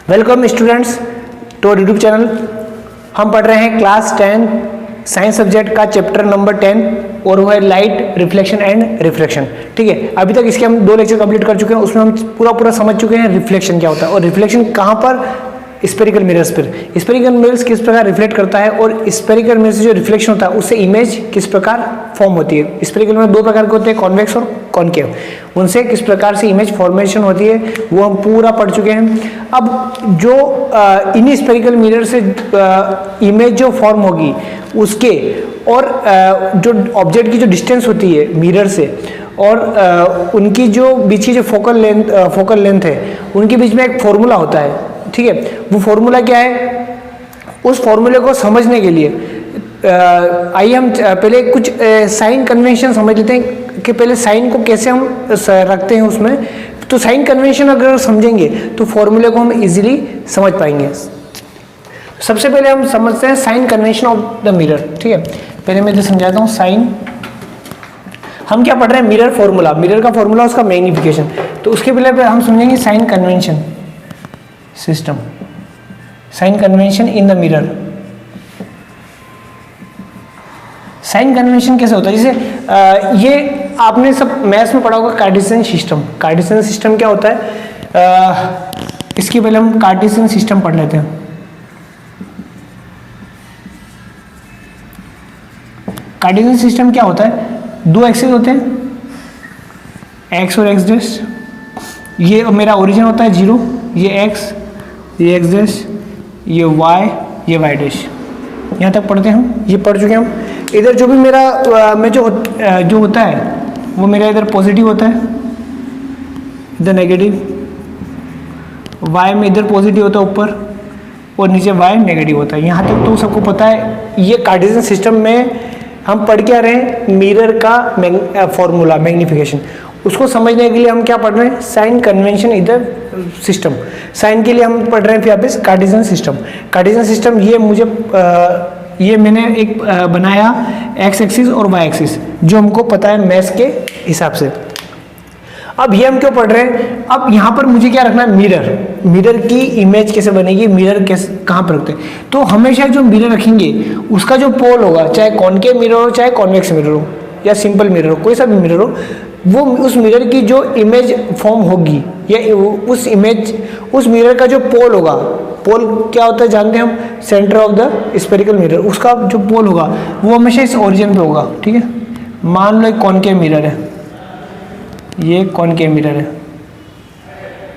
Welcome students to our YouTube channel. हम पढ़ रहे हैं क्लास 10 साइंस सब्जेक्ट का चैप्टर नंबर 10 और वो है लाइट रिफ्लेक्शन एंड रिफ्रैक्शन। ठीक है, अभी तक इसके हम 2 लेक्चर कंप्लीट कर चुके हैं। उसमें हम पूरा समझ चुके हैं रिफ्लेक्शन क्या होता है और रिफ्लेक्शन कहाँ पर, स्पेरिकल मिरर्स पर। स्पेरिकल मिरर्स किस प्रकार रिफ्लेक्ट करता है और स्पेरिकल मिरर से जो रिफ्लेक्शन होता है उससे इमेज किस प्रकार फॉर्म होती है। स्पेरिकल मिरर 2 प्रकार के होते हैं, कॉन्वेक्स और कॉनकेव। उनसे किस प्रकार से इमेज फॉर्मेशन होती है वो हम पूरा पढ़ चुके हैं। अब जो इन स्पेरिकल मिरर से इमेज जो फॉर्म होगी उसके और जो ऑब्जेक्ट की जो डिस्टेंस होती है मिरर से और उनकी जो बीच की जो फोकल लेंथ है उनके बीच में एक फॉर्मूला होता है। ठीक है, वो फॉर्मूला क्या है, उस फॉर्मूले को समझने के लिए आइए हम पहले कुछ साइन कन्वेंशन समझ लेते हैं कि पहले साइन को कैसे हम रखते हैं उसमें। तो साइन कन्वेंशन अगर समझेंगे तो फॉर्मूले को हम इजीली समझ पाएंगे। सबसे पहले हम समझते हैं sign convention of the mirror. ठीक है, पहले मैं इसे समझाता हूँ। साइन, हम क्या पढ़ रहे हैं, मिरर फॉर्मूला, मिरर का फॉर्मूला उसका मैग्निफिकेशन। तो उसके पहले हम समझेंगे sign convention system, sign convention in the mirror. Sign convention कैसे होता है, जैसे ये आपने सब मैथ्स में पढ़ा होगा कार्टेशियन सिस्टम। कार्टेशियन सिस्टम क्या होता है, इसके पहले हम कार्टेशियन सिस्टम पढ़ लेते हैं। कार्टेशियन सिस्टम क्या होता है, 2 एक्सिस होते हैं, एक्स और एक्स डैश। ये मेरा ओरिजिन होता है 0, ये एक्स, ये एक्स डैश, ये वाई, ये वाई डैश। यहाँ तक पढ़ते हैं हम, ये पढ़ चुके हैं हम। इधर जो भी मेरा में जो होता है वो मेरा इधर पॉजिटिव होता है, इधर नेगेटिव। वाई में इधर पॉजिटिव होता है ऊपर और नीचे वाई नेगेटिव होता है। यहाँ तक तो सबको पता है। ये कार्टेशियन सिस्टम में हम पढ़ के आ रहे हैं मिरर का फॉर्मूला, मैग्निफिकेशन। उसको समझने के लिए हम क्या पढ़ रहे हैं, साइन कन्वेंशन इधर सिस्टम। साइन के लिए हम पढ़ रहे हैं यहाँ पे कार्टेशियन सिस्टम। कार्टेशियन सिस्टम ये मैंने एक बनाया एक्स एक्सिस और वाई एक्सिस, जो हमको पता है मैथ्स के हिसाब से। अब ये हम क्यों पढ़ रहे हैं, अब यहाँ पर मुझे क्या रखना है, मिरर। मिरर की इमेज कैसे बनेगी, मिरर कैसे कहाँ पर रखते हैं। तो हमेशा जो मिरर रखेंगे उसका जो पोल होगा, चाहे कॉनकेव मिरर हो चाहे कॉन्वेक्स मिरर हो या सिंपल मिरर हो, कोई सा भी मिरर हो, वो उस मिरर की जो इमेज फॉर्म होगी या उस मिरर का जो पोल होगा, पोल क्या होता है जानते हैं हम, centre of the spherical mirror, उसका जो पोल होगा वो हमेशा इस ओरिजिन पे होगा। ठीक है, मान लो एक कॉनकेव मिरर है, ये कॉनकेव मिरर है।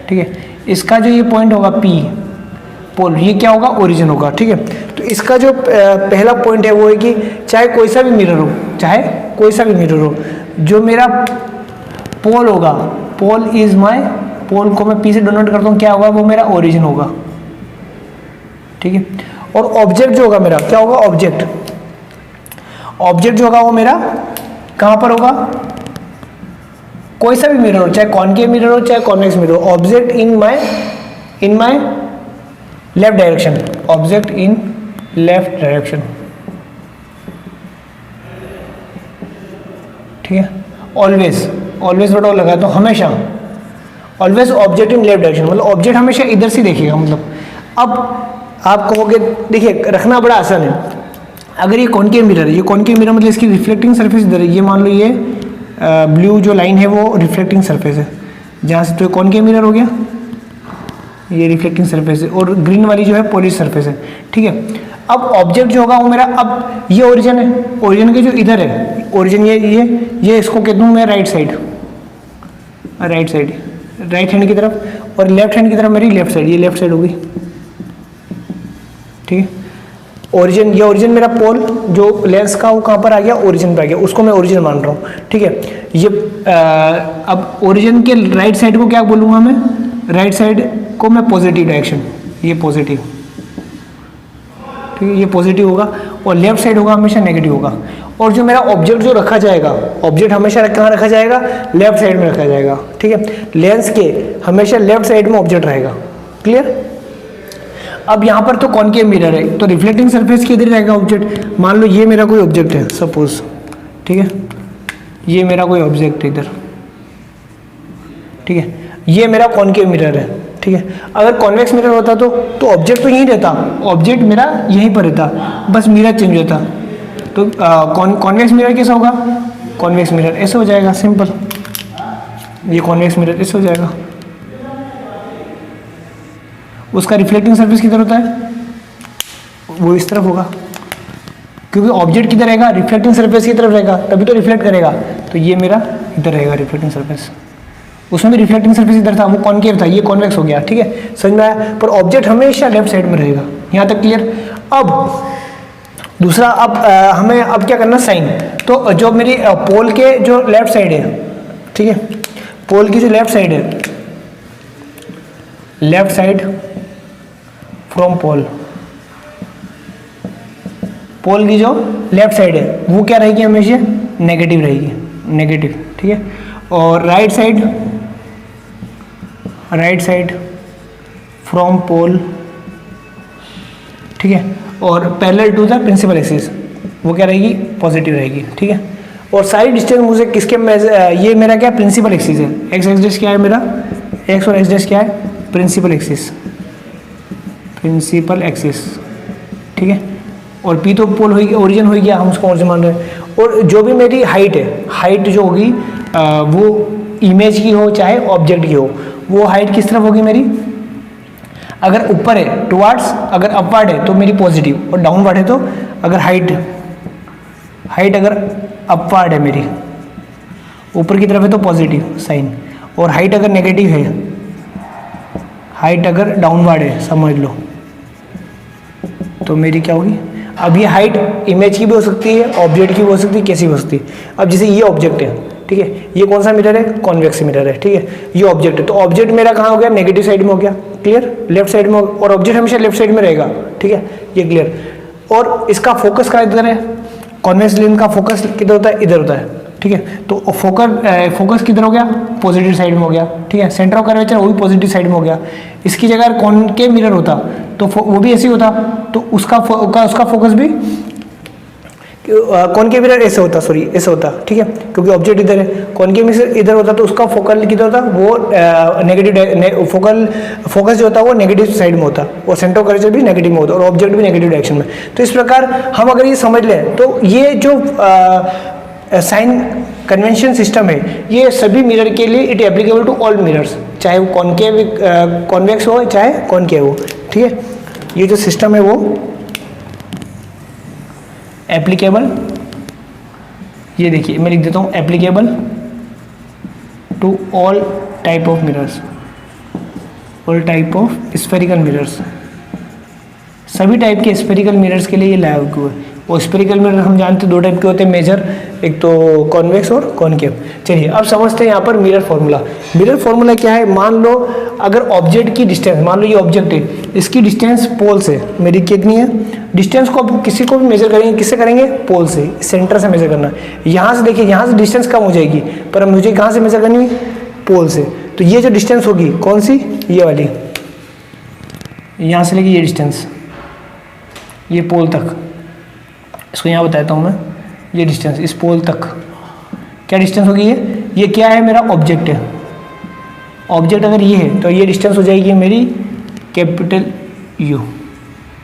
ठीक है, इसका जो ये पॉइंट होगा P पोल, ये क्या होगा, ओरिजिन होगा। ठीक है, तो इसका जो पहला पॉइंट है वो है कि चाहे कोई सा भी मिरर हो, चाहे कोई सा भी मिरर हो, जो मेरा पोल होगा, पोल इज माय, पोल को मैं P से डोनेट करता हूँ, क्या होगा, वो मेरा ओरिजिन होगा। ठीक है, और ऑब्जेक्ट जो होगा मेरा क्या होगा, ऑब्जेक्ट जो होगा वो मेरा कहाँ पर होगा, कोई सा भी मिरर हो, चाहे कॉनकेव मिरर हो चाहे कॉन्वेक्स मिरर हो, object in my left direction, object in left direction. ठीक है, ऑलवेज बटा लगा तो हमेशा always object in left direction, मतलब ऑब्जेक्ट हमेशा इधर से देखेगा। मतलब अब आप कहोगे, देखिए रखना बड़ा आसान है। अगर ये कॉनकेव मिरर है, ये कॉनकेव मिरर मतलब इसकी रिफ्लेक्टिंग सरफेस इधर है, ये मान लो ये ब्लू जो लाइन है वो रिफ्लेक्टिंग सरफेस है जहाँ से, तो कॉनकेव मिरर हो गया, ये रिफ्लेक्टिंग सरफेस है, और ग्रीन वाली जो है पॉलिश सरफेस है। ठीक है, अब ऑब्जेक्ट जो होगा वो मेरा, अब ये ओरिजिन है, ओरिजिन के जो इधर है ओरिजिन, ये इसको कहता हूँ मैं राइट साइड, राइट हैंड की तरफ, और लेफ्ट हैंड की तरफ मेरी लेफ्ट साइड, ये लेफ्ट साइड होगी। ठीक है, ओरिजिन, ये ओरिजिन मेरा पोल जो लेंस का वो कहाँ पर आ गया, ओरिजिन पे आ गया, उसको मैं ओरिजिन मान रहा हूँ। ठीक है, ये अब ओरिजिन के राइट साइड को क्या बोलूँगा मैं, राइट साइड को मैं पॉजिटिव डायरेक्शन, ये पॉजिटिव। ठीक है, ये पॉजिटिव होगा, और लेफ्ट साइड होगा हमेशा नेगेटिव होगा। और जो मेरा ऑब्जेक्ट जो रखा जाएगा, ऑब्जेक्ट हमेशा कहाँ रखा जाएगा, लेफ्ट साइड में रखा जाएगा। ठीक है, लेंस के हमेशा लेफ्ट साइड में ऑब्जेक्ट रहेगा। क्लियर। अब यहाँ पर तो कॉनकेव मिरर है, तो रिफ्लेक्टिंग सरफेस के इधर रहेगा ऑब्जेक्ट। मान लो ये मेरा कोई ऑब्जेक्ट है सपोज, ठीक है, ये मेरा कोई ऑब्जेक्ट है इधर, ठीक है, ये मेरा कॉनकेव मिरर है, ठीक है। अगर कॉन्वेक्स मिरर होता तो ऑब्जेक्ट तो यहीं रहता, ऑब्जेक्ट मेरा यहीं पर रहता, बस मिरर चेंज होता। तो कॉन्वेक्स मिरर कैसा होगा, कॉन्वेक्स मिरर ऐसे हो जाएगा, सिंपल। ये कॉन्वेक्स मिरर ऐसे हो जाएगा। उसका रिफ्लेक्टिंग सरफेस किधर होता है, वो इस तरफ होगा, क्योंकि ऑब्जेक्ट किधर रहेगा, रिफ्लेक्टिंग सरफेस की तरफ रहेगा, तभी तो रिफ्लेक्ट करेगा। तो ये मेरा इधर रहेगा रिफ्लेक्टिंग सरफेस। उसमें भी रिफ्लेक्टिंग सरफेस इधर था, वो कॉनकेव था, ये कॉन्वेक्स हो गया, ठीक है, समझ में आया। पर ऑब्जेक्ट हमेशा लेफ्ट साइड में रहेगा। यहाँ तक क्लियर। अब दूसरा, अब हमें अब क्या करना, साइन। तो जो मेरी पोल के जो लेफ्ट साइड है, ठीक है, पोल की जो लेफ्ट साइड है, लेफ्ट साइड फ्रॉम पोल, पोल की जो लेफ्ट साइड है वो क्या रहेगी, हमेशा नेगेटिव रहेगी, नेगेटिव, ठीक है। और right side, right side from pole, ठीक है, और parallel to the principal axis, वो क्या रहेगी, पॉजिटिव रहेगी, ठीक है। और साइड डिस्टेंस मुझे किसके ये मेरा क्या प्रिंसिपल एक्सिस है, एक्स एक्सिस क्या है मेरा, एक्स और एक्स डैश क्या है, प्रिंसिपल एक्सिस, प्रिंसिपल एक्सिस, ठीक है। और पी तो पोल हो गया, ओरिजिन हो गया, हम उसको ओरिजिन मान रहे हैं। और जो भी मेरी हाइट है, हाइट जो होगी वो इमेज की हो चाहे ऑब्जेक्ट की हो, वो हाइट किस तरफ होगी मेरी, अगर ऊपर है टुवार्ड्स, अगर अपवर्ड है तो मेरी पॉजिटिव, और डाउनवर्ड है तो अगर हाइट अगर अपवर्ड है मेरी, ऊपर की तरफ है तो पॉजिटिव साइन, और हाइट अगर नेगेटिव है, हाइट अगर डाउनवर्ड है समझ लो, तो मेरी क्या होगी। अब ये हाइट इमेज की भी हो सकती है, ऑब्जेक्ट की भी हो सकती है, कैसी भी हो सकती है। अब जैसे ये ऑब्जेक्ट है, ठीक है, ये कौन सा मिरर है, कॉन्वेक्स मिरर है, ठीक है, ये ऑब्जेक्ट है, तो ऑब्जेक्ट मेरा कहाँ हो गया, नेगेटिव साइड में हो गया, क्लियर, लेफ्ट साइड में, और ऑब्जेक्ट हमेशा लेफ्ट साइड में रहेगा, ठीक है, ये क्लियर। और इसका फोकस कहाँ इधर है, कॉन्वेक्स लेंस का फोकस किधर होता है, इधर होता है, ठीक है। तो फोकस किधर हो गया, पॉजिटिव साइड में हो गया, ठीक है। सेंटर ऑफ कर्वेचर वो भी पॉजिटिव साइड में हो गया। इसकी जगह कॉनकेव मिरर होता तो वो भी ऐसे होता, तो उसका फोकस भी कॉनकेव मिरर ऐसे होता, सॉरी ऐसे होता, ठीक है, क्योंकि ऑब्जेक्ट इधर है, कॉनकेव मिरर इधर होता, तो उसका फोकल किधर होता, वो नेगेटिव फोकस जो होता है वो नेगेटिव साइड में होता, और सेंटर ऑफ कर्वेचर भी नेगेटिव में होता, और ऑब्जेक्ट भी नेगेटिव डायरेक्शन में। तो इस प्रकार हम अगर ये समझ लें तो ये जो साइन कन्वेंशन सिस्टम है, ये सभी मिरर के लिए it applicable to all mirrors, चाहे वो कॉन्वेक्स हो चाहे कॉनकेव हो, ठीक है। ये जो सिस्टम है वो एप्लीकेबल, ये देखिए मैं लिख देता हूँ, applicable to all type of mirrors, all type of spherical mirrors, सभी टाइप के स्फेरिकल मिरर्स के लिए ये लागू है। और स्फेरिकल मिरर हम जानते हैं दो टाइप के होते हैं मेजर, एक तो कॉन्वेक्स और कॉनकेव। चलिए अब समझते हैं यहाँ पर मिरर फॉर्मूला। मिरर फॉर्मूला क्या है, मान लो अगर ऑब्जेक्ट की डिस्टेंस, मान लो ये ऑब्जेक्ट है, इसकी डिस्टेंस पोल से मेरी कितनी है, डिस्टेंस को किसी को भी मेजर करेंगे, किससे करेंगे, पोल से, सेंटर से मेजर करना। यहाँ से देखिए, यहाँ से डिस्टेंस कम हो जाएगी, पर मुझे कहाँ से मेजर करनी है, पोल से। तो ये जो डिस्टेंस होगी कौन सी, ये वाली, यहाँ से लेके ये डिस्टेंस, ये पोल तक, इसको यहाँ बताता हूँ मैं, ये डिस्टेंस इस पोल तक क्या डिस्टेंस होगी, ये क्या है, मेरा ऑब्जेक्ट है। ऑब्जेक्ट अगर ये है तो ये डिस्टेंस हो जाएगी मेरी कैपिटल यू,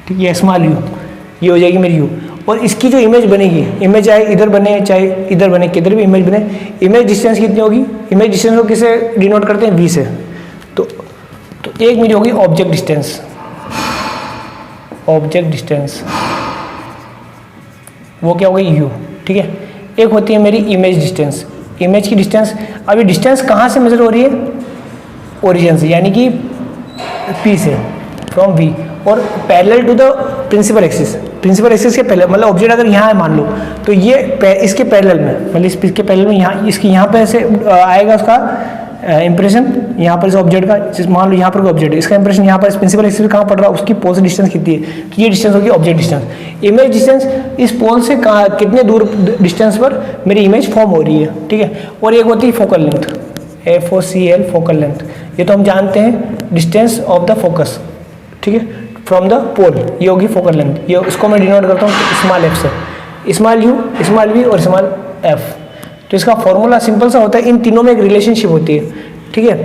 ठीक है, स्मॉल यू, ये हो जाएगी मेरी यू। और इसकी जो इमेज बनेगी, इमेज चाहे इधर बने चाहे इधर बने, किधर भी इमेज बने, इमेज डिस्टेंस कितनी होगी, इमेज डिस्टेंस को किसे डिनोट करते हैं, वी से। तो एक मेरी होगी ऑब्जेक्ट डिस्टेंस, ऑब्जेक्ट डिस्टेंस वो क्या हो गई, यू, ठीक है। एक होती है मेरी इमेज डिस्टेंस, इमेज की डिस्टेंस। अब ये डिस्टेंस कहाँ से मेजर हो रही है, ओरिजिन से, यानी कि पी से, फ्रॉम वी, और parallel to the principal axis, principal axis के पहले, मतलब ऑब्जेक्ट अगर यहाँ है मान लो, तो ये इसके पैरेलल में, मतलब इसके पैरेलल में यहाँ, इसकी यहाँ पे ऐसे आएगा उसका इंप्रेशन, यहाँ पर इस ऑब्जेक्ट का, मान लो यहाँ पर कोई ऑब्जेक्ट है, इसका इंप्रेशन यहाँ पर प्रिंसिपल एक्सिस कहाँ पड़ रहा है, उसकी पोल से डिस्टेंस कितनी है, तो ये डिस्टेंस होगी ऑब्जेक्ट डिस्टेंस। इमेज डिस्टेंस, इस पोल से कितने दूर डिस्टेंस पर मेरी इमेज फॉर्म हो रही है, ठीक है। और एक होती है focal length, FOCL focal length, ये तो हम जानते हैं डिस्टेंस ऑफ द फोकस, ठीक है, फ्रॉम द पोल, ये होगी फोकल लेंथ। ये उसको मैं डिनोट करता हूँ स्मॉल एफ से, स्मॉल यू, स्मॉल वी और स्मॉल एफ। तो इसका फॉर्मूला सिंपल सा होता है, इन तीनों में एक रिलेशनशिप होती है, ठीक है।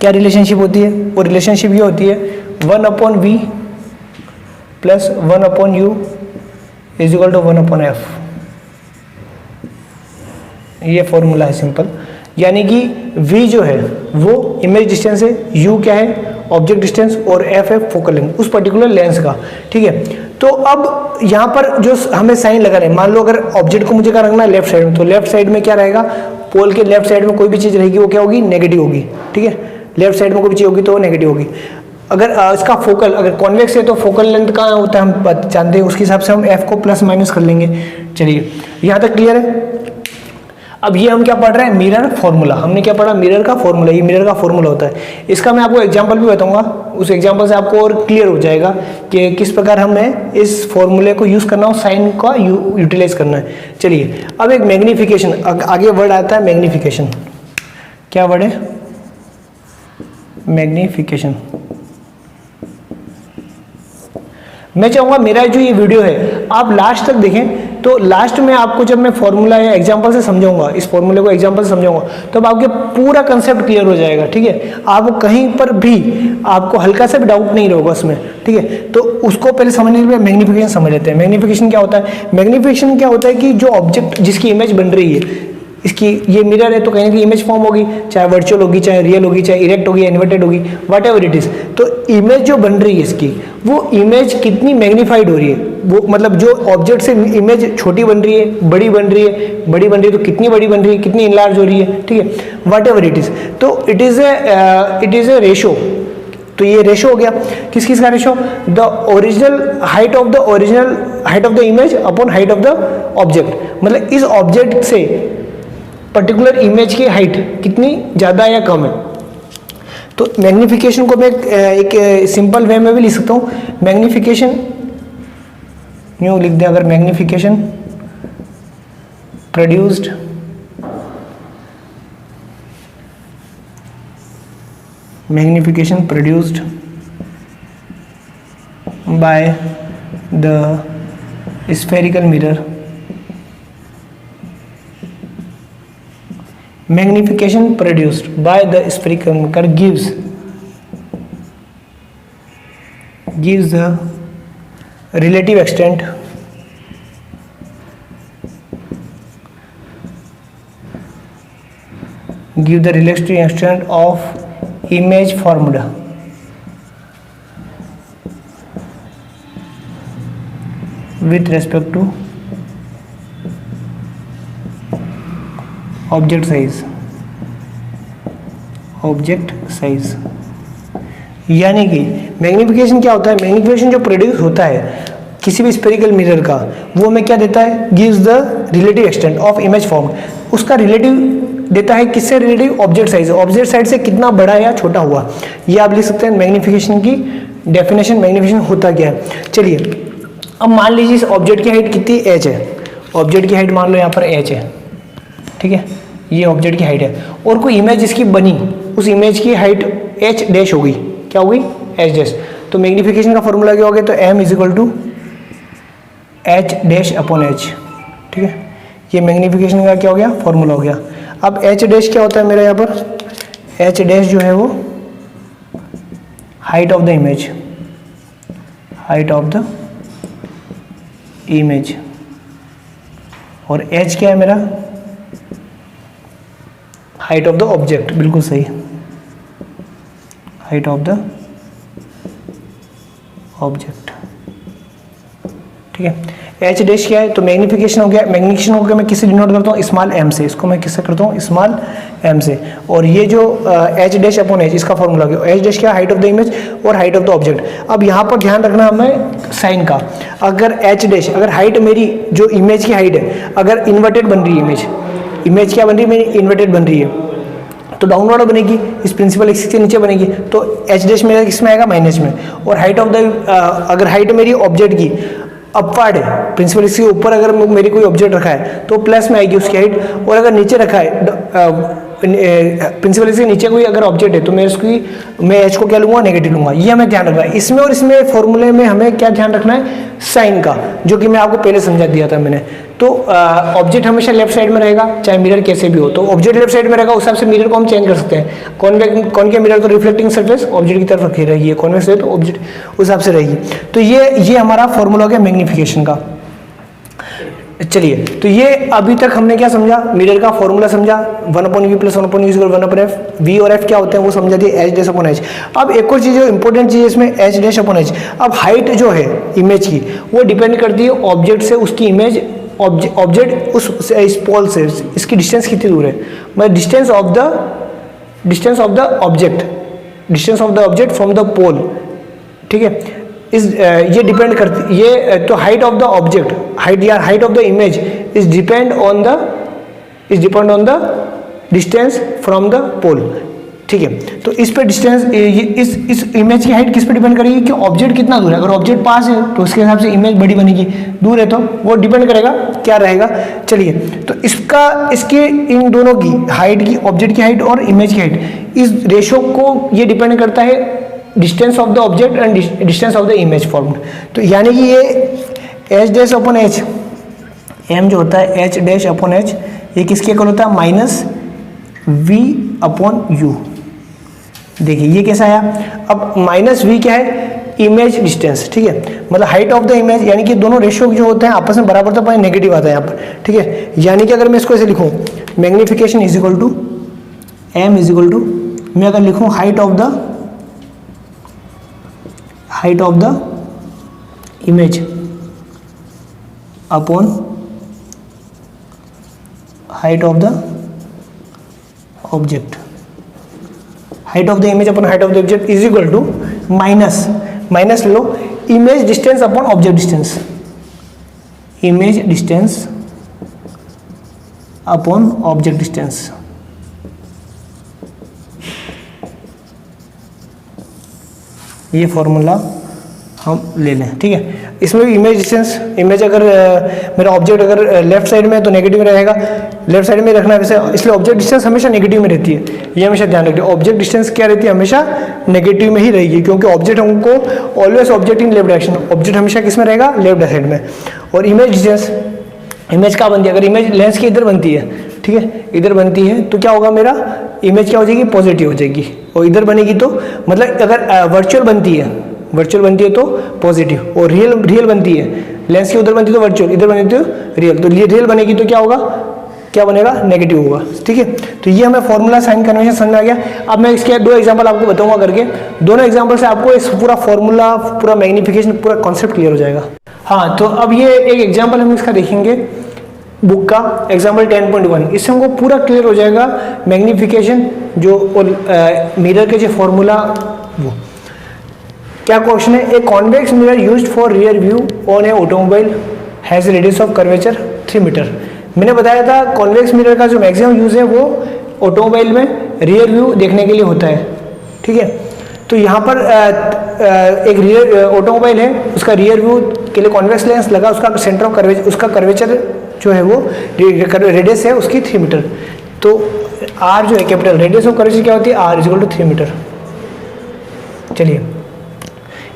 क्या रिलेशनशिप होती है? वो रिलेशनशिप ये होती है 1/v plus 1/u is equal to 1/f। ये फॉर्मूला है सिंपल, यानी कि v जो है वो इमेज डिस्टेंस है, u क्या है ऑब्जेक्ट डिस्टेंस, और f है फोकल लेंथ उस पर्टिकुलर लेंस का। ठीक है, तो अब यहाँ पर जो हमें साइन लगा रहे हैं, मान लो अगर ऑब्जेक्ट को मुझे क्या रखना है लेफ्ट साइड में, तो लेफ्ट साइड में क्या रहेगा, पोल के लेफ्ट साइड में कोई भी चीज़ रहेगी वो क्या होगी, नेगेटिव होगी। ठीक है, लेफ्ट साइड में कोई भी चीज़ होगी तो वो नेगेटिव होगी। अगर इसका फोकल अगर कॉन्वेक्स है तो फोकल लेंथ कहाँ होता है हम जानते हैं, उसके हिसाब से हम f को प्लस माइनस कर लेंगे। चलिए यहाँ तक क्लियर है। अब ये हम क्या पढ़ रहे हैं, मिरर फॉर्मूला। हमने क्या पढ़ा, मिरर का फॉर्मूला। ये मिरर का फॉर्मूला होता है। इसका मैं आपको एग्जांपल भी बताऊंगा, उस एग्जांपल से आपको और क्लियर हो जाएगा कि किस प्रकार हमें इस फॉर्मूले को यूज करना हो, साइन का यूटिलाइज करना है। चलिए अब एक मैग्निफिकेशन, आगे वर्ड आता है मैग्निफिकेशन। क्या वर्ड है, मैग्निफिकेशन। मैं चाहूंगा मेरा जो ये वीडियो है आप लास्ट तक देखें, तो लास्ट में आपको जब मैं फॉर्मूला या एग्जांपल से समझाऊंगा, इस फॉर्मूले को एग्जांपल से समझाऊंगा, तब आपके पूरा कंसेप्ट क्लियर हो जाएगा। ठीक है, आप कहीं पर भी आपको हल्का सा भी डाउट नहीं रहेगा उसमें। ठीक है, तो उसको पहले समझने के लिए मैग्निफिकेशन समझ लेते हैं। मैग्निफिकेशन क्या होता है, मैग्निफिकेशन क्या होता है कि जो ऑब्जेक्ट जिसकी इमेज बन रही है, इसकी ये मिरर है तो कहीं ना कहीं इमेज फॉर्म होगी, चाहे वर्चुअल होगी, चाहे रियल होगी, चाहे इरेक्ट होगी, इन्वर्टेड होगी, वट एवर इट इज। तो इमेज जो बन रही है इसकी, वो इमेज कितनी मैग्नीफाइड हो रही है, वो मतलब जो ऑब्जेक्ट से इमेज छोटी बन रही है, बड़ी बन रही है, बड़ी बन रही है तो कितनी बड़ी बन रही है, कितनी इनलार्ज हो रही है। ठीक है, वट एवर इट इज। तो इट इज ए रेशो। तो ये रेशो हो गया, किस किस का ratio, the original height of the image upon height of the object. मतलब इस ऑब्जेक्ट से पर्टिकुलर इमेज की हाइट कितनी ज़्यादा या कम है। तो मैग्निफिकेशन को मैं एक सिंपल वे में भी लिख सकता हूँ। मैग्निफिकेशन यूँ लिख दें, अगर magnification produced by the spherical mirror, magnification produced by the spherical mirror gives the relative extent of image formed with respect to object size. यानी कि मैग्निफिकेशन क्या होता है, मैग्निफिकेशन जो प्रोड्यूस होता है किसी भी स्फेरिकल मिरर का, वो हमें क्या देता है, gives the relative extent of image form. उसका रिलेटिव देता है, किससे relative, object size. Object size से कितना बड़ा या छोटा हुआ, ये आप लिख सकते हैं मैग्निफिकेशन की डेफिनेशन। मैग्निफिकेशन होता क्या है, चलिए अब मान लीजिए इस ऑब्जेक्ट की हाइट कितनी h है, ऑब्जेक्ट की हाइट मान लो यहाँ पर h है। ठीक है, ये ऑब्जेक्ट की हाइट है, और कोई इमेज जिसकी बनी, उस इमेज की हाइट h डैश होगी, क्या होगी, h डैश। तो मैग्निफिकेशन का फॉर्मूला क्या हो गया, तो m is equal to h dash upon h। ठीक है, ये मैग्निफिकेशन का क्या हो गया, फॉर्मूला हो गया। अब h डैश क्या होता है मेरा यहाँ पर, h डैश जो है वो हाइट ऑफ द इमेज, और h क्या है मेरा, हाइट ऑफ द ऑब्जेक्ट। बिल्कुल सही, हाइट ऑफ द ऑब्जेक्ट। ठीक है, एच डैश क्या है, तो मैग्निफिकेशन हो गया। मैग्निफिकेशन हो गया, मैं किससे डिनोट करता हूँ, स्मॉल m से। इसको मैं किससे करता हूँ, स्मॉल m से। और ये जो एच डैश अपॉन एच, इसका फॉर्मूला हो गया। एच डैश क्या, हाइट ऑफ द इमेज और हाइट ऑफ द ऑब्जेक्ट। अब यहाँ पर ध्यान रखना हमें साइन का, अगर एच डैश, अगर हाइट मेरी जो इमेज की हाइट है, अगर इन्वर्टेड बन रही है इमेज क्या बन रही है मेरी, इन्वर्टेड बन रही है, तो डाउनवर्ड बनेगी, इस प्रिंसिपल एक्सिस के नीचे बनेगी, तो एच डैश मेरा किसमें आएगा, माइनस में। और हाइट ऑफ द, अगर हाइट मेरी ऑब्जेक्ट की अपवर्ड है, प्रिंसिपल एक्सिस के ऊपर अगर मेरी कोई ऑब्जेक्ट रखा है तो प्लस में आएगी उसकी हाइट, और अगर नीचे रखा है प्रिंसिपल एक्सिस के नीचे कोई अगर ऑब्जेक्ट है तो मैं एच को क्या लूंगा, नेगेटिव लूंगा। ये हमें ध्यान रखना है इसमें। और इसमें फॉर्मूले में हमें क्या ध्यान रखना है, साइन का, जो कि मैं आपको पहले समझा दिया था मैंने। तो ऑब्जेक्ट हमेशा लेफ्ट साइड में रहेगा, चाहे मिरर कैसे भी हो। तो ऑब्जेक्ट लेफ्ट साइड में रहेगा, उस हिसाब से मिरर को हम चेंज कर सकते हैं। कॉनकेव मिरर तो रिफ्लेक्टिंग सरफेस ऑब्जेक्ट की तरफ रखी रहेगी, कॉन्वेक्स है तो ऑब्जेक्ट उस हिसाब से रहेगी। तो ये हमारा फॉर्मूला हो गया मैग्नीफिकेशन का। चलिए, तो ये अभी तक हमने क्या समझा, मिरर का फॉर्मूला समझा, 1/v + 1/u = 1/f, v और f क्या होते हैं वो समझा दिए, h'/h। अब एक और चीज़ जो इंपॉर्टेंट चीज़ है इसमें h'/h। अब हाइट जो है इमेज की वो डिपेंड करती है ऑब्जेक्ट से, उसकी इमेज ऑब्जेक्ट उस पोल से इसकी डिस्टेंस कितनी दूर है, मतलब distance of the object from the pole, ठीक है। ये डिपेंड करती ये तो height of the object, height of the image is depend on the distance from the pole, ठीक है। तो इस पे डिस्टेंस इस इमेज की हाइट किस पे डिपेंड करेगी कि ऑब्जेक्ट कितना दूर है। अगर ऑब्जेक्ट पास है तो उसके हिसाब से इमेज बड़ी बनेगी, दूर है तो वो डिपेंड करेगा क्या रहेगा। चलिए, तो इसके इन दोनों की हाइट की, ऑब्जेक्ट की हाइट और इमेज की हाइट, इस रेशो को ये डिपेंड करता है distance of the object and distance of the image formed. तो यानी कि ये h'/h, m जो होता है h'/h, ये किसके इक्वल होता है -v/u। देखिए ये कैसा आया, अब -v क्या है, इमेज डिस्टेंस, ठीक है, मतलब हाइट ऑफ द इमेज, यानी कि दोनों रेशियो जो होते हैं आपस में बराबर, तो नेगेटिव आता है यहाँ पर, ठीक है। यानी कि अगर मैं इसको ऐसे लिखूँ, magnification is equal to m is equal to, मैं अगर लिखूँ height of the image upon height of the object, height of the image upon height of the object is equal to minus लो image distance upon object distance, image distance upon object distance. ये formula हम ले लें, ठीक है। इसमें भी image distance, image अगर मेरा ऑब्जेक्ट अगर लेफ्ट साइड में है तो नेगेटिव में रहेगा, लेफ्ट साइड में रखना है वैसे, इसलिए ऑब्जेक्ट डिस्टेंस हमेशा नेगेटिव में रहती है, ये हमेशा ध्यान रखिए। ऑब्जेक्ट डिस्टेंस क्या रहती है, हमेशा नेगेटिव में ही रहेगी, क्योंकि ऑब्जेक्ट हमको always object in left direction, object हमेशा किस में रहेगा, लेफ्ट साइड में। और इमेज डिस्टेंस, इमेज कहाँ बनती है, अगर इमेज लेंस की इधर बनती है, ठीक है, इधर बनती है तो क्या होगा, मेरा इमेज क्या हो जाएगी, पॉजिटिव हो जाएगी। और इधर बनेगी तो मतलब अगर वर्चुअल बनती है तो पॉजिटिव, और रियल बनती है, लेंस की उधर बनती है तो वर्चुअल, इधर बनी तो रियल, तो रियल बनेगी तो क्या बनेगा, नेगेटिव होगा, ठीक है। तो ये हमें फॉर्मूला साइन कन्वेंशन समझ में आ गया। अब मैं इसके 2 एग्जांपल आपको बताऊंगा करके, दोनों एग्जांपल से आपको इस पूरा फॉर्मूला, पूरा मैग्नीफिकेशन, पूरा कॉन्सेप्ट क्लियर हो जाएगा। हाँ, तो अब ये एक एग्जाम्पल हम इसका देखेंगे बुक का, एग्जाम्पल 10.1, इससे हमको पूरा क्लियर हो जाएगा मैग्नीफिकेशन जो और मिरर के जो फॉर्मूला वो क्या क्वेश्चन है। A convex mirror used for rear view on a automobile has radius of curvature 3 metre. मैंने बताया था कॉन्वेक्स मिरर का जो मैक्सिमम यूज है वो ऑटोमोबाइल में रियर व्यू देखने के लिए होता है, ठीक है। तो यहाँ पर एक रियर ऑटोमोबाइल है, उसका रियर व्यू के लिए कॉन्वेक्स लेंस लगा, उसका सेंटर ऑफ कर्वेचर, उसका कर्वेचर जो है वो रेडियस है उसकी 3 मीटर। तो आर जो है कैपिटल, रेडियस ऑफ कर्वेचर क्या होती है, आर इक्वल टू 3 मीटर। चलिए,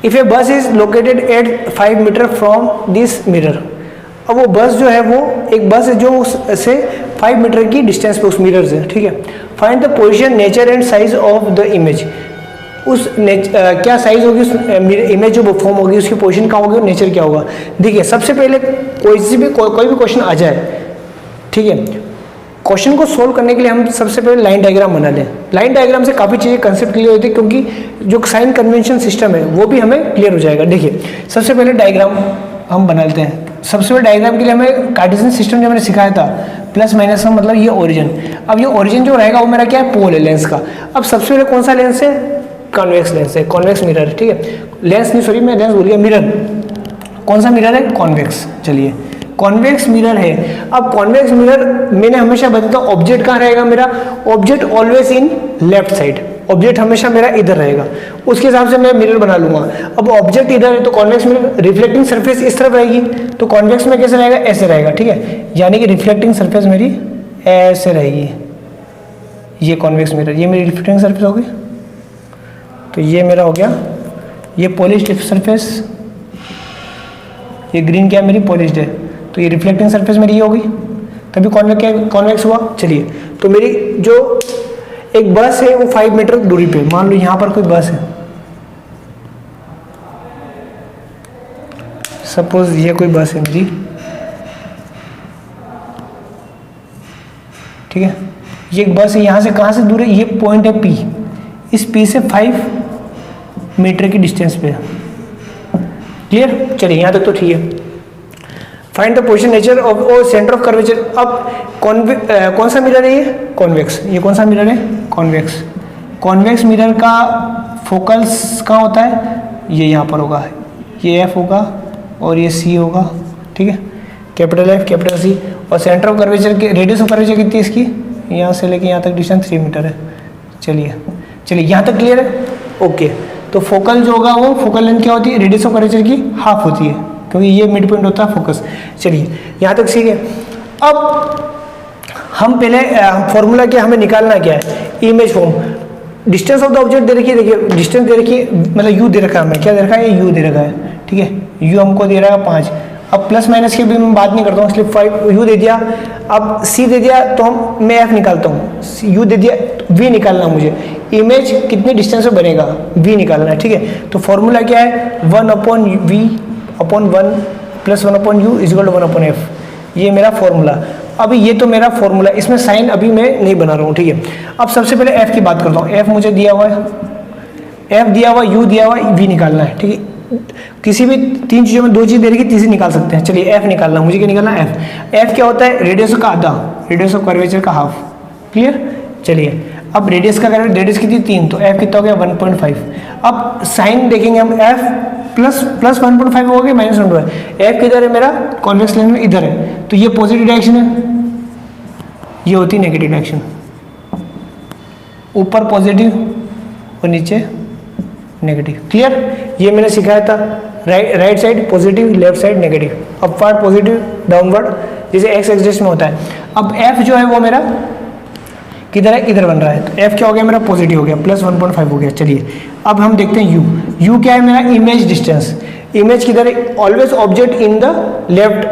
if a bus is located at 5 metre from this mirror, अब वो बस जो है वो एक बस है जो उससे 5 मीटर की डिस्टेंस पे उस मिरर से, ठीक है। Find the position, nature and size of the image, उस क्या साइज होगी उस इमेज जो फॉर्म होगी, उसकी पोजीशन क्या होगी और नेचर क्या होगा। देखिए, सबसे पहले कोई भी क्वेश्चन आ जाए, ठीक है, क्वेश्चन को सोल्व करने के लिए हम सबसे पहले लाइन डायग्राम बना लें। लाइन डायग्राम से काफ़ी चीज़ें कंसेप्ट क्लियर होती है, क्योंकि जो साइन कन्वेंशन सिस्टम है वो भी हमें क्लियर हो जाएगा। देखिए, सबसे पहले डायग्राम हम बना लेते हैं। सबसे पहले डायग्राम के लिए हमें कार्टेशियन सिस्टम जो मैंने सिखाया था, प्लस माइनस का मतलब ये ओरिजिन। अब ये ओरिजिन जो रहेगा वो मेरा क्या है, पोल है लेंस का। अब सबसे पहले कौन सा लेंस है, कॉन्वेक्स लेंस है, कॉन्वेक्स मिरर, ठीक है। लेंस नहीं, सॉरी मैं लेंस भूल गया, मिरर। कौन सा मिरर है, कॉन्वेक्स। चलिए, कॉन्वेक्स मिरर है। अब कॉन्वेक्स मिरर मैंने हमेशा बताया ऑब्जेक्ट कहाँ रहेगा मेरा, object always in left side, object हमेशा मेरा इधर रहेगा, उसके हिसाब से मैं मिरर बना लूंगा। अब ऑब्जेक्ट इधर है तो कॉन्वेक्स मिरर, रिफ्लेक्टिंग सरफेस इस तरफ रहेगी, तो कॉन्वेक्स में कैसे रहेगा, ऐसे रहेगा, ठीक है। यानी कि रिफ्लेक्टिंग सरफेस मेरी ऐसे रहेगी, ये कॉन्वेक्स मिरर, ये मेरी रिफ्लेक्टिंग सरफेस होगी। तो ये मेरा हो गया, ये पॉलिश्ड सरफेस, ये ग्रीन क्या है, मेरी पॉलिश्ड है। तो ये रिफ्लेक्टिंग सरफेस मेरी ये होगी, तभी कॉन्वेक्स हुआ। चलिए, तो मेरी जो एक बस है वो 5 मीटर दूरी पे, मान लो यहाँ पर कोई बस है, सपोज ये कोई बस है मेरी, ठीक है, ये एक बस है, यहाँ से कहाँ से दूर है, ये पॉइंट है P, इस P से 5 मीटर की डिस्टेंस पे है। क्लियर? चलिए यहाँ तक तो ठीक है। Find the position nature of और सेंटर ऑफ कर्वेचर। अब कौन सा मिरर है ये? कॉन्वेक्स। ये कौन सा मिरर है? कॉन्वेक्स। कॉन्वेक्स मिरर का फोकल्स कहाँ होता है? ये यहाँ पर होगा, ये F होगा और ये C होगा, ठीक है, कैपिटल F कैपिटल C। और सेंटर ऑफ कर्वेचर के रेडियस ऑफ कर्वेचर कितनी है इसकी? यहाँ से लेके यहाँ तक डिस्टेंस 3 मीटर है। चलिए यहाँ तक क्लियर है? ओके। तो फोकल जो होगा वो फोकल लेंथ क्या होती है? रेडियस ऑफ कर्वेचर की हाफ होती है, क्योंकि ये मिड पॉइंट होता है फोकस। चलिए यहाँ तक ठीक है। अब हम पहले फॉर्मूला क्या हमें निकालना क्या है? Image form. Distance of the object दे रखी है, देखिए डिस्टेंस दे रखी है, मतलब यू दे रखा है हमें, क्या दे रखा है? यू दे रखा है, ठीक है, यू हमको दे रहा है 5। अब प्लस माइनस की भी मैं बात नहीं करता हूँ, इसलिए 5 यू दे दिया। अब सी दे दिया तो मैं एफ निकालता हूँ, यू दे दिया, वी निकालना मुझे, इमेज कितनी डिस्टेंस में बनेगा वी निकालना है, ठीक है। तो फॉर्मूला क्या है? 1/v/1 plus 1/u is equal to 1/f। ये मेरा फॉर्मूला। अभी ये तो मेरा फॉर्मूला, इसमें साइन अभी मैं नहीं बना रहा हूँ, ठीक है। अब सबसे पहले एफ की बात करता हूँ। एफ मुझे दिया हुआ है, एफ दिया हुआ, यू दिया हुआ, वी निकालना है, ठीक है। किसी भी 3 चीज़ों में 2 चीज़ दे रही, तीसरी निकाल सकते हैं। चलिए एफ निकालना, मुझे क्या निकालना? एफ। एफ क्या होता है? रेडियस का आधा, रेडियस ऑफ कर्वेचर का हाफ। क्लियर? चलिए अब रेडियस का करें, रेडियस कितनी? 3, तो एफ कितना हो गया? 1.5। अब साइन देखेंगे हम, एफ प्लस 1.5 हो गया, माइनस 1.5। एफ किधर है मेरा? कॉन्वेक्स लेंस में इधर है, तो ये पॉजिटिव डायरेक्शन है, ये होती है नेगेटिव डायरेक्शन। ऊपर पॉजिटिव और नीचे नेगेटिव। क्लियर? ये मैंने सिखाया था, right side positive, left side negative, upward positive, downward, जैसे एक्स एक्सिस में होता है। अब एफ जो है वो मेरा किधर है? इधर बन रहा है, तो एफ क्या हो गया मेरा? पॉजिटिव हो गया, प्लस 1.5 हो गया। चलिए अब हम देखते हैं यू। यू क्या है मेरा? Image distance. इमेज किधर है? Always object in the left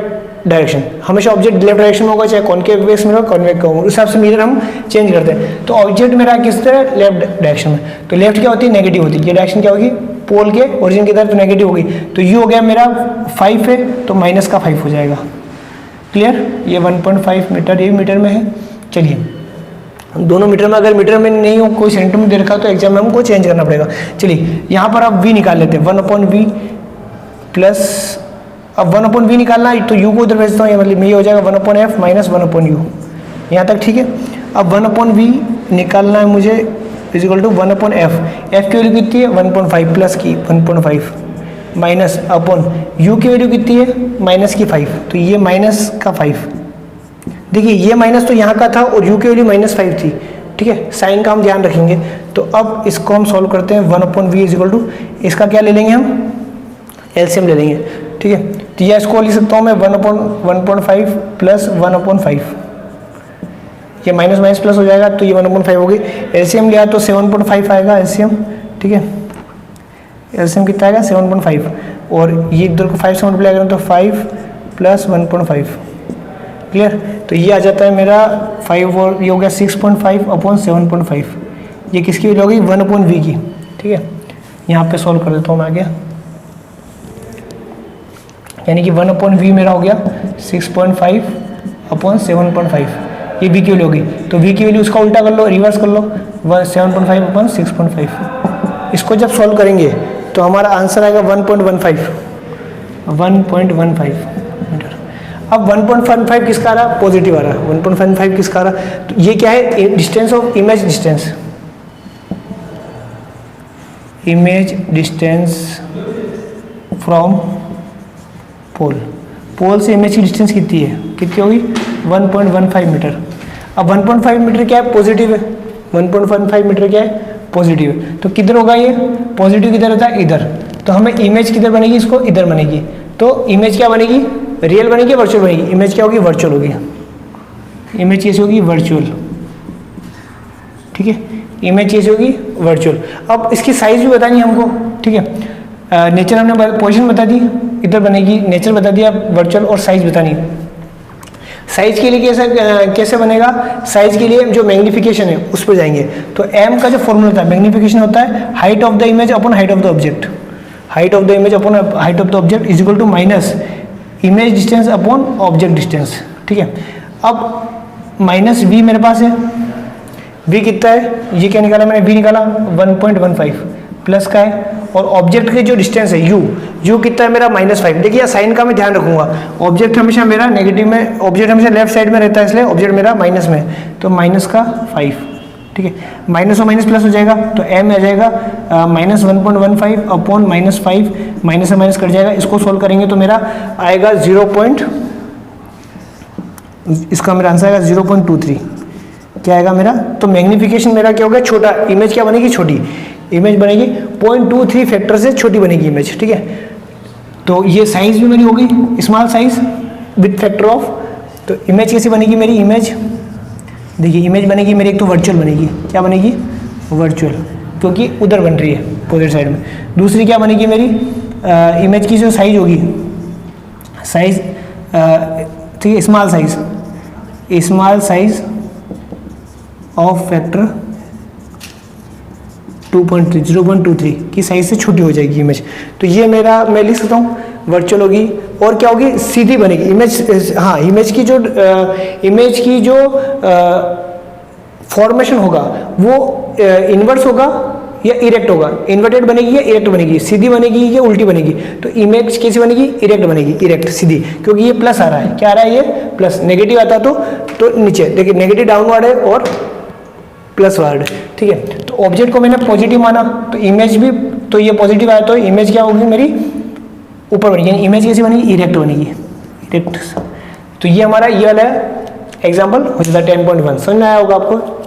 direction, हमेशा ऑब्जेक्ट लेफ्ट डायरेक्शन में होगा, चाहे कॉन्केव बेस में हो, कॉन्वेक्स का हो, उस हिसाब से मिरर हम चेंज करते हैं। तो ऑब्जेक्ट मेरा किस तरह? लेफ्ट डायरेक्शन में, तो लेफ्ट क्या होती है? नेगेटिव होती है। ये डायरेक्शन क्या होगी? पोल के ओरिजिन की तरफ, तो नेगेटिव होगी। तो यू हो गया मेरा 5 है, तो माइनस का 5 हो जाएगा। क्लियर? ये 1.5 मीटर, ये मीटर में है। चलिए दोनों मीटर में, अगर मीटर में नहीं हो, कोई सेंटीमीटर में दे रखा तो एग्जाम में हमको चेंज करना पड़ेगा। चलिए यहाँ पर आप v निकाल लेते हैं, 1/v प्लस, अब 1/v निकालना है तो u को उधर भेजता हूँ, ये मतलब ये हो जाएगा 1/f माइनस 1/u। यहाँ तक ठीक है। अब 1/v निकालना है मुझे, is equal to 1/f। f की वैल्यू कितनी है? 1.5 प्लस की 1.5 माइनस अपॉन u की वैल्यू कितनी है? माइनस की 5, तो ये माइनस का 5। देखिए ये माइनस तो यहाँ का था और u की वैल्यू -5 थी, ठीक है, साइन का हम ध्यान रखेंगे। तो अब इसको हम सॉल्व करते हैं। 1/v इज इक्वल टू, इसका क्या ले लेंगे हम? एलसीएम ले लेंगे, ठीक है। तो यह इसको लिख सकता हूँ मैं 1/1.5 प्लस 1/5, ये माइनस माइनस प्लस हो जाएगा, तो ये 1/5 होगी। एलसीएम लिया तो 7.5 आएगा एलसीएम, ठीक है। एलसीएम कितना आएगा? 7.5, और ये इधर को 5 से मल्टीप्लाई करें तो 5 प्लस 1.5। क्लियर? तो ये आ जाता है मेरा 5, और ये हो गया 6.5/7.5। ये किसकी वैल्यू होगी? 1/v की, ठीक है। यहाँ पे सॉल्व कर देता हूँ मैं आगे, यानी कि 1/v मेरा हो गया 6.5/7.5। ये v की वैल्यू होगी, तो v की वैल्यू उसका उल्टा कर लो, रिवर्स कर लो, 7.5/6.5। इसको जब सॉल्व करेंगे तो हमारा आंसर आएगा 1.15 मीटर। अब 1.15 किसका आ रहा? पॉजिटिव आ रहा। 1.15 किसका आ रहा? तो ये क्या है? Distance of image distance, image distance from pole. Pole से इमेज की डिस्टेंस कितनी है? कितनी होगी? 1.15 मीटर। अब 1.5 मीटर क्या है? पॉजिटिव है। 1.15 मीटर क्या है? पॉजिटिव है। तो किधर होगा ये? पॉजिटिव किधर होता है? इधर। तो हमें इमेज किधर बनेगी? इसको इधर बनेगी। तो इमेज क्या बनेगी? रियल बनेगी, वर्चुअल बनेगी? इमेज क्या होगी? वर्चुअल होगी। इमेज कैसे होगी? वर्चुअल, ठीक है। इमेज कैसे होगी? वर्चुअल। अब इसकी साइज भी बतानी है हमको, ठीक है। नेचर हमने पोजीशन बता दी, इधर बनेगी, नेचर बता दिया, वर्चुअल और साइज बतानी है। साइज के लिए कैसे बनेगा, साइज के लिए जो मैग्निफिकेशन है उस पर जाएंगे। तो m का जो फॉर्मूला होता है मैग्निफिकेशन होता है height of the image upon height of the object, height of the image upon height of the object is equal to minus image distance upon object distance. ठीक है, अब माइनस v मेरे पास है, v कितना है, ये क्या निकाला मैंने, v निकाला 1.15 प्लस का है, और ऑब्जेक्ट के जो डिस्टेंस है u कितना है मेरा -5। देखिए साइन का मैं ध्यान रखूंगा, ऑब्जेक्ट हमेशा मेरा नेगेटिव में, ऑब्जेक्ट हमेशा लेफ्ट साइड में रहता है इसलिए ऑब्जेक्ट मेरा माइनस में, तो माइनस का 5। ठीक है, माइनस और माइनस प्लस हो जाएगा तो m आ जाएगा -1.15 अपॉन -5, माइनस से माइनस कट जाएगा, इसको सोल्व करेंगे तो मेरा आएगा इसका मेरा आंसर आएगा 0.23। क्या आएगा मेरा, तो मैग्निफिकेशन मेरा क्या हो गया, छोटा, इमेज क्या बनेगी, छोटी इमेज बनेगी, 0.23 फैक्टर से छोटी बनेगी इमेज। ठीक है, तो ये साइज भी मेरी होगी small size with factor of. तो इमेज कैसी बनेगी मेरी, इमेज देखिए इमेज बनेगी मेरी, एक तो वर्चुअल बनेगी, क्या बनेगी, वर्चुअल, क्योंकि उधर बन रही है अपोजिट साइड में। दूसरी क्या बनेगी मेरी, इमेज की जो साइज होगी, साइज ठीक है, स्मॉल साइज ऑफ फैक्टर 0.23 की साइज से छोटी हो जाएगी इमेज। तो ये मेरा मैं लिख सकता हूँ वर्चुअल होगी, और क्या होगी, सीधी बनेगी इमेज। हाँ, इमेज की जो फॉर्मेशन होगा वो इन्वर्स होगा या इरेक्ट होगा, इन्वर्टेड बनेगी या इरेक्ट बनेगी, सीधी बनेगी या उल्टी बनेगी। तो इमेज कैसी बनेगी, इरेक्ट बनेगी, इरेक्ट सीधी, क्योंकि ये प्लस आ रहा है, क्या आ रहा है, ये प्लस। नेगेटिव आता तो नीचे देखिए, नेगेटिव डाउनवर्ड है और प्लस वर्ड। ठीक है, तो ऑब्जेक्ट को मैंने पॉजिटिव माना तो इमेज भी, तो ये पॉजिटिव आया तो इमेज क्या होगी मेरी, ऊपर बनेगी, यानी इमेज कैसी बनेगी, इरेक्ट बनेगी, इरेक्ट। तो ये हमारा ये वाला एग्जाम्पल हो जाता है 10.1। समझ में आया होगा आपको।